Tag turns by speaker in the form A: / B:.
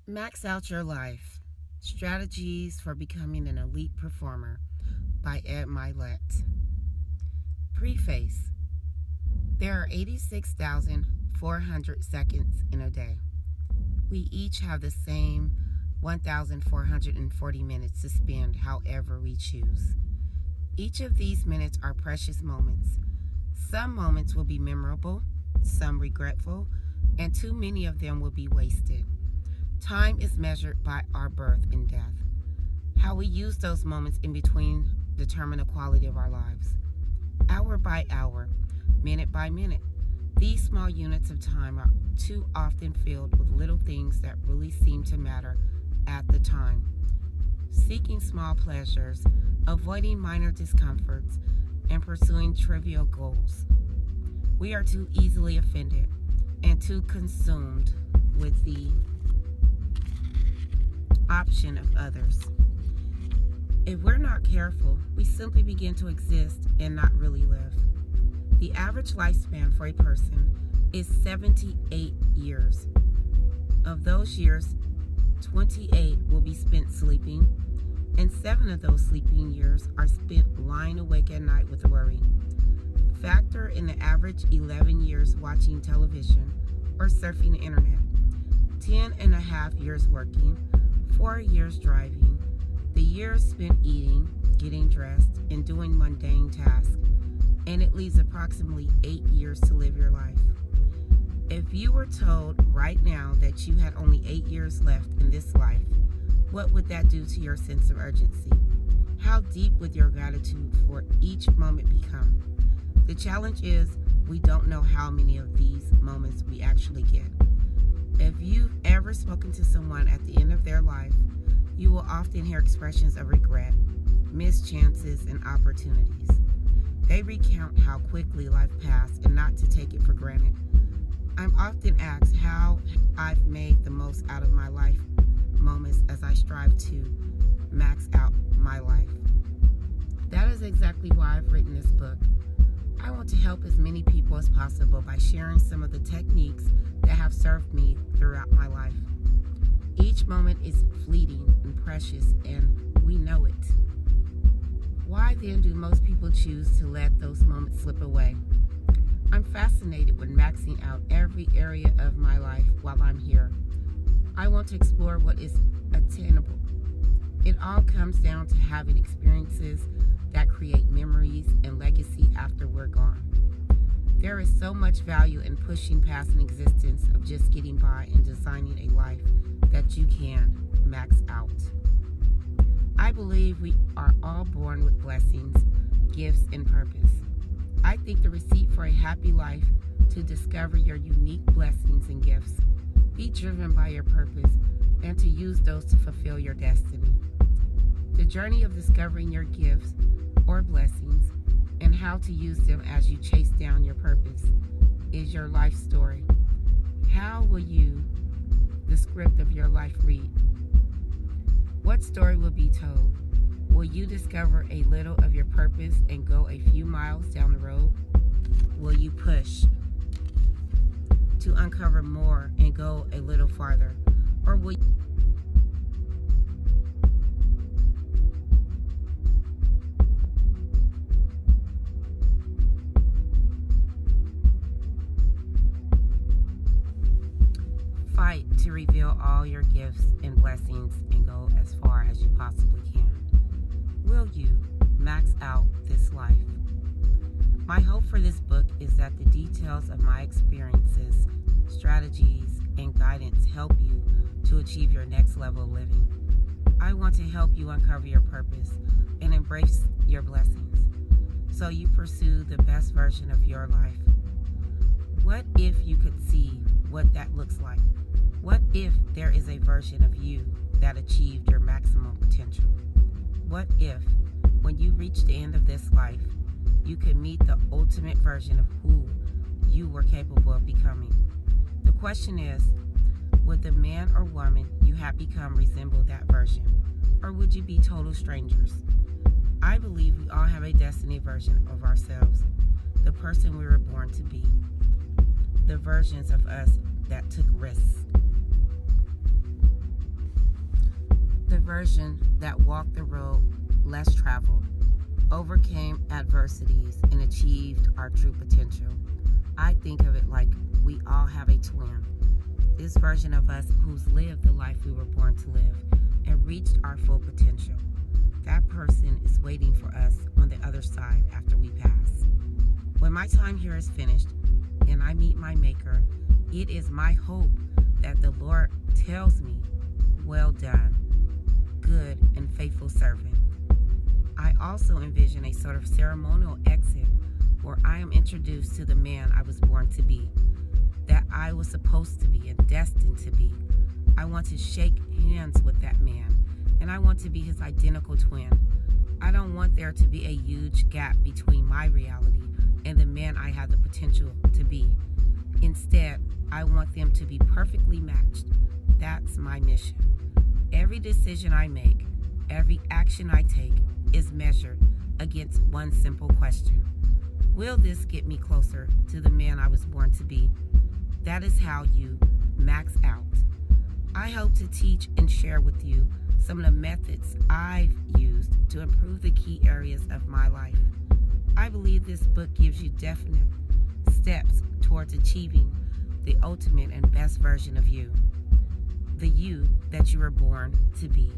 A: Max Out Your Life Strategies for Becoming an Elite Performer by ED MYLETT. Preface. There are 86,400 seconds in a day. We each have the same 1,440 minutes to spend however we choose. Each of these minutes are precious moments. Some moments will be memorable, some regretful, and too many of them will be wasted. Time is measured by our birth and death. How we use those moments in between determine the quality of our lives. Hour by hour, minute by minute, these small units of time are too often filled with little things that really seem to matter at the time. Seeking small pleasures, avoiding minor discomforts, and pursuing trivial goals. We are too easily offended and too consumed with the option of others. If we're not careful, we simply begin to exist and not really live. The average lifespan for a person is 78 years. Of those years, 28 will be spent sleeping, and 7 of those sleeping years are spent lying awake at night with worry. Factor in the average 11 years watching television or surfing the internet, 10 and a half years working, 4 years driving, the years spent eating, getting dressed, and doing mundane tasks, and it leaves approximately 8 years to live your life. If you were told right now that you had only 8 years left in this life, what would that do to your sense of urgency? How deep would your gratitude for each moment become? The challenge is we don't know how many of these moments we actually get. If you've ever spoken to someone at the end of their life, you will often hear expressions of regret, missed chances, and opportunities. They recount how quickly life passed and not to take it for granted. I'm often asked how I've made the most out of my life moments as I strive to max out my life. That is exactly why I've written this book. I want to help as many people as possible by sharing some of the techniques that have served me throughout my life. Each moment is fleeting and precious, and we know it. Why then do most people choose to let those moments slip away? I'm fascinated with maxing out every area of my life while I'm here. I want to explore what is attainable. It all comes down to having experiences that create memories and legacy after we're gone. There is so much value in pushing past an existence of just getting by and designing a life that you can max out. I believe we are all born with blessings, gifts, and purpose. I think the receipt for a happy life to discover your unique blessings and gifts, be driven by your purpose, and to use those to fulfill your destiny. The journey of discovering your gifts or blessings and how to use them as you chase down your purpose is your life story. How will the script of your life read? What story will be told? Will you discover a little of your purpose and go a few miles down the road? Will you push to uncover more and go a little farther? Or will you fight to reveal all your gifts and blessings and go as far as you possibly can? Will you max out this life? My hope for this book is that the details of my experiences, strategies, and guidance help you to achieve your next level of living. I want to help you uncover your purpose and embrace your blessings so you pursue the best version of your life. What if you could see what that looks like? What if there is a version of you that achieved your maximum potential? What if, when you reach the end of this life, you could meet the ultimate version of who you were capable of becoming? The question is, would the man or woman you have become resemble that version? Or would you be total strangers? I believe we all have a destiny version of ourselves, the person we were born to be, the versions of us that took risks. version that walked the road less traveled, overcame adversities, and achieved our true potential. I think of it like we all have a twin. This version of us who's lived the life we were born to live and reached our full potential. That person is waiting for us on the other side after we pass. When my time here is finished and I meet my Maker, it is my hope that the Lord tells me, "Well done, good and faithful servant." I also envision a sort of ceremonial exit where I am introduced to the man I was born to be, that I was supposed to be and destined to be. I want to shake hands with that man, and I want to be his identical twin. I don't want there to be a huge gap between my reality and the man I have the potential to be. Instead, I want them to be perfectly matched. That's my mission. Every decision I make, every action I take is measured against one simple question. Will this get me closer to the man I was born to be? That is how you max out. I hope to teach and share with you some of the methods I've used to improve the key areas of my life. I believe this book gives you definite steps towards achieving the ultimate and best version of you, the you that you were born to be.